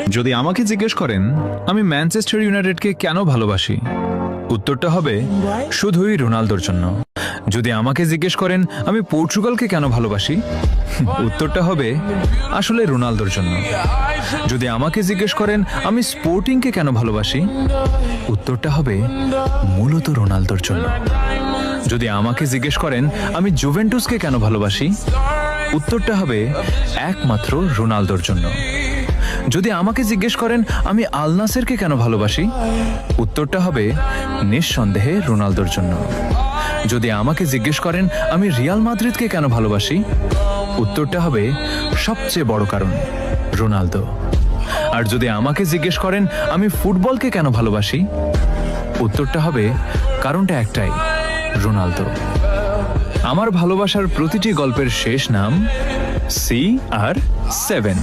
যদি আমাকে জিজ্ঞেস করেন আমি ম্যানচেস্টার ইউনাইটেডকে কেন ভালোবাসি, উত্তরটা হবে শুধুই রোনালদোর জন্য। যদি আমাকে জিজ্ঞেস করেন আমি পর্তুগালকে কেন ভালোবাসি, উত্তরটা হবে আসলে রোনালদোর জন্য। যদি আমাকে জিজ্ঞেস করেন আমি স্পোর্টিংকে কেন ভালোবাসি, উত্তরটা হবে মূলত রোনালদোর জন্য। যদি আমাকে জিজ্ঞেস করেন আমি জুভেন্টাসকে কেন ভালোবাসি, উত্তরটা হবে একমাত্র রোনালদোর জন্য। যদি আমাকে জিজ্ঞেস করেন আমি আল নাসেরকে কেন ভালোবাসি, উত্তরটা হবে নিঃসন্দেহে রোনালদোর জন্য। যদি আমাকে জিজ্ঞেস করেন আমি রিয়াল মাদ্রিদকে কেন ভালোবাসি, উত্তরটা হবে সবচেয়ে বড় কারণ রোনালদো। আর যদি আমাকে জিজ্ঞেস করেন আমি ফুটবলকে কেন ভালোবাসি, উত্তরটা হবে কারণটা একটাই, রোনালদো। আমার ভালোবাসার প্রতিটি গল্পের শেষ নাম CR7।